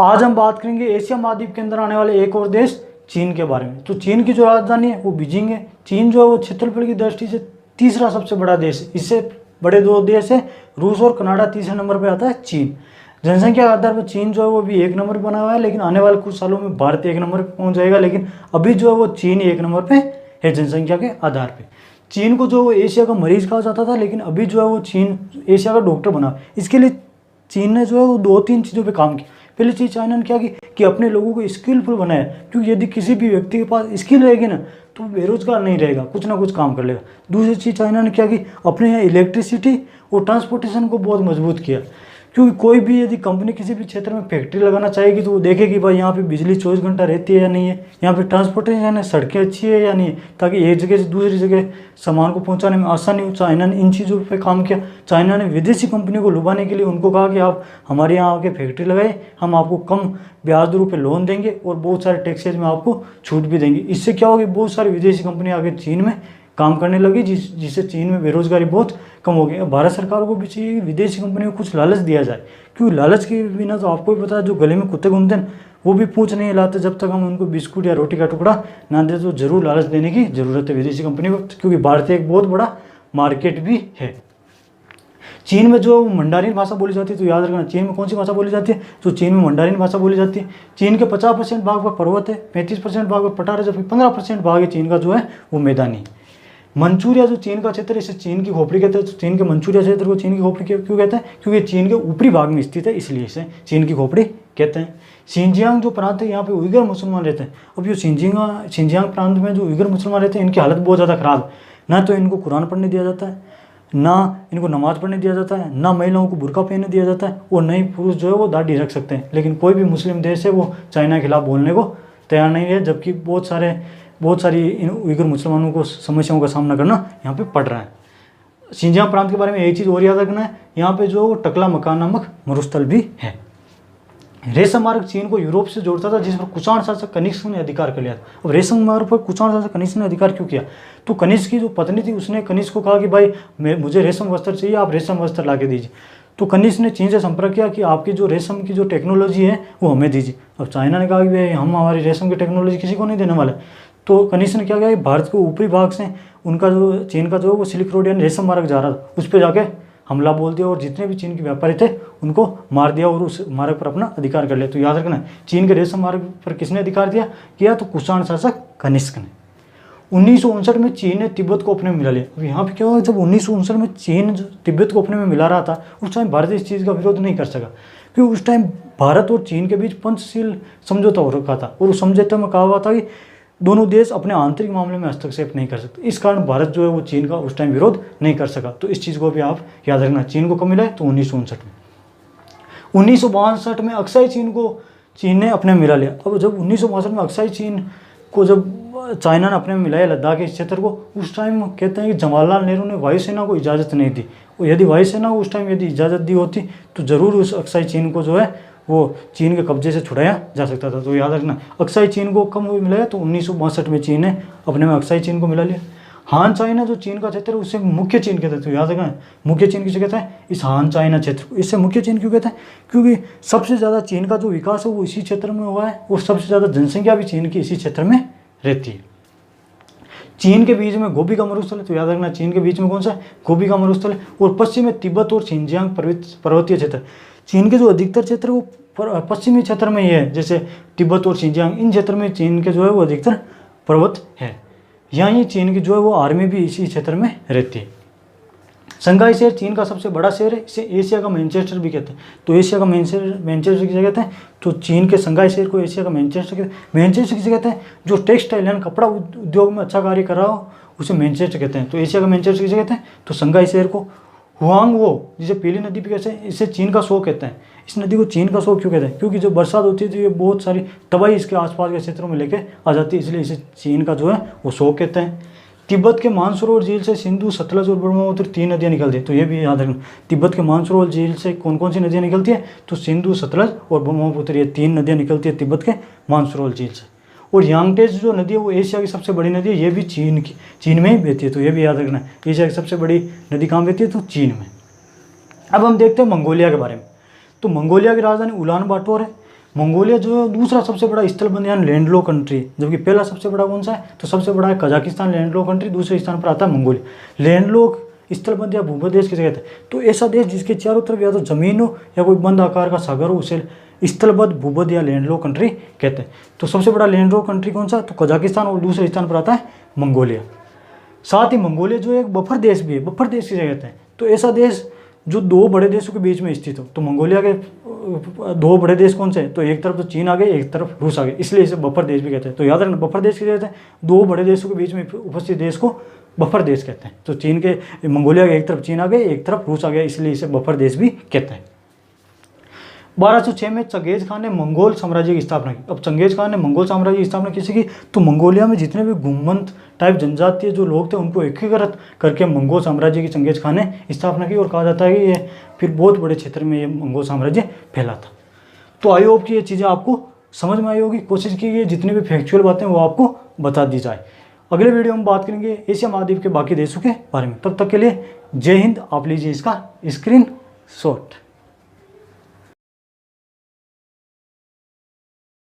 आज हम बात करेंगे एशिया महाद्वीप के अंदर आने वाले एक और देश चीन के बारे में। तो चीन की जो राजधानी है वो बीजिंग है। चीन जो है वो क्षेत्रफल की दृष्टि से तीसरा सबसे बड़ा देश है। इससे बड़े दो देश है रूस और कनाडा, तीसरे नंबर पर आता है चीन। जनसंख्या के आधार पर चीन जो है वो भी एक नंबर पर बना हुआ है, लेकिन आने वाले कुछ सालों में भारत एक नंबर पर पहुंच जाएगा। लेकिन अभी जो है वो चीन एक नंबर पे है जनसंख्या के आधार पे। चीन को जो एशिया का मरीज कहा जाता था, लेकिन अभी जो है वो चीन एशिया का डॉक्टर बना। इसके लिए चीन ने जो है वो 2-3 चीज़ों पे काम किया। पहली चीज़ चाइना ने क्या की कि अपने लोगों को स्किलफुल बनाया, क्योंकि यदि किसी भी व्यक्ति के पास स्किल रहेगी ना तो बेरोजगार नहीं रहेगा, कुछ ना कुछ काम कर लेगा। दूसरी चीज़ चाइना ने क्या की अपने यहाँ इलेक्ट्रिसिटी और ट्रांसपोर्टेशन को बहुत मजबूत किया, क्योंकि कोई भी यदि कंपनी किसी भी क्षेत्र में फैक्ट्री लगाना चाहेगी तो वो देखेगी भाई यहाँ पे बिजली 24 घंटा रहती है या नहीं है, यहाँ पे ट्रांसपोर्टेशन है, सड़कें अच्छी है या नहीं है, ताकि एक जगह से दूसरी जगह सामान को पहुँचाने में आसानी हो। चाइना ने इन चीज़ों पे काम किया। चाइना ने विदेशी कंपनियों को लुभाने के लिए उनको कहा कि आप हमारे यहाँ आके फैक्ट्री लगाए, हम आपको कम ब्याज दरों पर लोन देंगे और बहुत सारे टैक्सेज में आपको छूट भी देंगे। इससे क्या होगी, बहुत सारी विदेशी कंपनियाँ आगे चीन में काम करने लगी, जिससे चीन में बेरोजगारी बहुत कम हो गई। भारत सरकार को भी चाहिए कि विदेशी कंपनियों को कुछ लालच दिया जाए, क्योंकि लालच के बिना तो आपको भी पता है जो गले में कुत्ते घूमते हैं वो भी पूंछ नहीं हिलाते जब तक हम उनको बिस्कुट या रोटी का टुकड़ा ना दे। तो जरूर लालच देने की जरूरत है विदेशी कंपनी को, क्योंकि भारत एक बहुत बड़ा मार्केट भी है। चीन में जो मंडारिन भाषा बोली जाती है, तो याद रखना चीन में कौन सी भाषा बोली जाती है, तो चीन में मंडारिन भाषा बोली जाती है। चीन के 50% भाग पर पर्वत है, 35% भाग पर पठार है, जबकि 15% भाग है चीन का जो है वो मैदानी है। मंचूरिया जो चीन का क्षेत्र है इसे चीन की खोपड़ी कहते हैं। तो चीन के मंचूरिया क्षेत्र को चीन की खोपड़ी क्यों कहते हैं, क्योंकि चीन के ऊपरी भाग में स्थित है, इसलिए इसे चीन की खोपड़ी कहते हैं। शिनजियांग जो प्रांत है यहाँ पे उइगर मुसलमान रहते हैं। अब ये शिनजियांग प्रांत में जो उइगर मुसलमान रहते हैं इनकी हालत बहुत ज़्यादा खराब है। ना तो इनको कुरान पढ़ने दिया जाता है, ना इनको नमाज पढ़ने दिया जाता है, ना महिलाओं को बुर्का पहनने दिया जाता है, और न ही पुरुष जो है वो दाढ़ी रख सकते हैं। लेकिन कोई भी मुस्लिम देश है वो चाइना के खिलाफ बोलने को तैयार नहीं है, जबकि बहुत सारी इन उइगर मुसलमानों को समस्याओं का सामना करना यहाँ पे पड़ रहा है। शिनजियांग प्रांत के बारे में एक चीज़ और याद रखना है, यहाँ पे जो टकला मकान नामक मरुस्थल भी है। रेशम मार्ग चीन को यूरोप से जोड़ता था, जिस पर कुषाण शासक कनिष्क ने अधिकार कर लिया था। अब रेशम मार्ग पर कुषाण शासक कनिष्क ने अधिकार क्यों किया, तो कनिष्क की जो पत्नी थी उसने कनिष्क को कहा कि भाई मुझे रेशम वस्त्र चाहिए, आप रेशम वस्त्र ला के दीजिए। तो कनिष्क ने चीन से संपर्क किया कि आपकी जो रेशम की जो टेक्नोलॉजी है वो हमें दीजिए। अब चाइना ने कहा कि भाई हम हमारी रेशम की टेक्नोलॉजी किसी को नहीं देने वाले। तो कनिष्क ने क्या किया, भारत के ऊपरी भाग से उनका जो चीन का जो वो सिल्क रोड यानी रेशम मार्ग जा रहा था उस पर जाके हमला बोल दिया, और जितने भी चीन के व्यापारी थे उनको मार दिया और उस मार्ग पर अपना अधिकार कर लिया। तो याद रखना चीन के रेशम मार्ग पर किसने अधिकार किया तो कुषाण शासक कनिष्क ने। 1959 में चीन ने तिब्बत को अपने में मिला लिया। अब यहाँ पे क्या हुआ, जब 1959 में चीन तिब्बत को अपने में मिला रहा था उस टाइम भारत इस चीज़ का विरोध नहीं कर सका, क्योंकि उस टाइम भारत और चीन के बीच पंचशील समझौता हो रखा था, और उस समझौते में कहा हुआ था कि दोनों देश अपने आंतरिक मामले में हस्तक्षेप नहीं कर सकते। इस कारण भारत जो है वो चीन का उस टाइम विरोध नहीं कर सका। तो इस चीज़ को भी आप याद रखना। चीन को कब मिला है, तो 1959 में। 1962 में अक्साई चीन को चीन ने अपने में मिला लिया। अब जब 1962 में अक्साई चीन को जब चाइना ने अपने में मिलाया लद्दाख के क्षेत्र को, उस टाइम कहते हैं कि जवाहरलाल नेहरू ने वायुसेना को इजाज़त नहीं दी, और यदि वायुसेना को उस टाइम यदि इजाज़त दी होती तो ज़रूर उस अक्साई चीन को जो है वो चीन के कब्जे से छुड़ाया जा सकता था। तो याद रखना अक्साई चीन को कब मिला, तो 1962 में चीन ने अपने में अक्साई चीन को मिला लिया। हान चाइना जो चीन का क्षेत्र है उसे मुख्य चीन कहते हैं। तो याद रखना मुख्य चीन किसे कहता है, इस हान चाइना क्षेत्र को। इससे मुख्य चीन क्यों कहते हैं, क्योंकि सबसे ज़्यादा चीन का जो विकास है वो इसी क्षेत्र में हुआ है, और सबसे ज़्यादा जनसंख्या भी चीन की इसी क्षेत्र में रहती है। चीन के बीच में गोबी का मरुस्थल है। तो याद रखना चीन के बीच में कौन सा है, गोबी का मरुस्थल है। और पश्चिम में तिब्बत और शिनजियांग पर्वतीय क्षेत्र। चीन के जो अधिकतर क्षेत्र वो पश्चिमी क्षेत्र में ही है, जैसे तिब्बत और शिनजियांग, इन क्षेत्र में चीन के जो है वो अधिकतर पर्वत है। यहाँ ही चीन की जो है वो आर्मी भी इसी क्षेत्र में रहती है। शंघाई शहर चीन का सबसे बड़ा शहर है, इसे एशिया का मैनचेस्टर भी कहते हैं। तो एशिया का मैनचेस्टर किसे कहते हैं, तो चीन के शंघाई शहर को एशिया का मैनचेस्टर कहते हैं। मैनचेस्टर किसे कहते हैं, जो टेक्सटाइल यानी कपड़ा उद्योग में अच्छा कार्य कर रहा हो उसे मैनचेस्टर कहते हैं। तो एशिया का मैनचेस्टर किसे कहते हैं, तो शंघाई शहर को। हुआंगवो जिसे पीली नदी भी कहते हैं, इसे चीन का शो कहते हैं। इस नदी को चीन का शो क्यों कहते हैं, क्योंकि जब बरसात होती है तो ये बहुत सारी तबाही इसके आसपास के क्षेत्रों में लेके आ जाती है, इसलिए इसे चीन का जो है वो शो कहते हैं। तिब्बत के मानसरोवर झील से सिंधु, सतलज और ब्रह्मपुत्र 3 नदियाँ निकलती है। तो ये भी याद रखना, तिब्बत के मानसरोवर झील से कौन कौन सी नदियाँ निकलती है, तो सिंधु, सतलज और ब्रह्मपुत्र, ये 3 नदियाँ निकलती है तिब्बत के मानसरोवर झील से। और यांगटेज जो नदी है वो एशिया की सबसे बड़ी नदी है, ये भी चीन में ही बहती है। तो ये भी याद रखना, एशिया की सबसे बड़ी नदी कहाँ बहती है, तो चीन में। अब हम देखते हैं मंगोलिया के बारे में। तो मंगोलिया की राजधानी उलान बाटोर है। मंगोलिया जो है दूसरा सबसे बड़ा स्थलबंध यानी लैंडलॉक कंट्री है, जबकि पहला सबसे बड़ा कौन सा है, तो सबसे बड़ा है कजाकिस्तान लैंडलॉक कंट्री, दूसरे स्थान पर आता है मंगोलिया। लैंडलॉक स्थलबंध या भूमध्य देश किसे कहते हैं, तो ऐसा देश जिसके चारों तरफ या तो जमीन हो या कोई बंद आकार का सागर हो उसे स्थलबद्ध भूमध्य या लैंडलॉक कंट्री कहते हैं। तो सबसे बड़ा लैंडलॉक कंट्री कौन सा, तो कजाकिस्तान, और दूसरे स्थान पर आता है मंगोलिया। साथ ही मंगोलिया जो एक बफर देश भी है, बफर देश किसे कहते हैं, तो ऐसा देश जो दो बड़े देशों के बीच में स्थित हो। तो मंगोलिया के दो बड़े देश कौन से हैं, तो एक तरफ तो चीन आ गए, एक तरफ रूस आ गए, इसलिए इसे बफर देश भी कहते हैं। तो याद रखना बफर देश किसे कहते हैं, दो बड़े देशों के बीच में उपस्थित देश को बफर देश कहते हैं। तो चीन के मंगोलिया के एक तरफ चीन आ गए, एक तरफ रूस आ गया, इसलिए इसे बफर देश भी कहते हैं। 1206 में चंगेज खान ने मंगोल साम्राज्य की स्थापना की। अब चंगेज खान ने मंगोल साम्राज्य की स्थापना किसी की, तो मंगोलिया में जितने भी गुम्मंत टाइप जनजातीय जो लोग थे उनको एकीकृत करके मंगोल साम्राज्य की चंगेज खान ने स्थापना की, और कहा जाता है कि ये फिर बहुत बड़े क्षेत्र में ये मंगोल साम्राज्य फैला था। तो आई होप कि ये चीज़ें आपको समझ में आई होगी। कोशिश की गई जितनी भी फैक्चुअल बातें वो आपको बता दी जाए। अगले वीडियो में बात करेंगे एशिया महाद्वीप के बाकी देशों के बारे में। तब तक के लिए जय हिंद। आप लीजिए इसका स्क्रीन शॉट।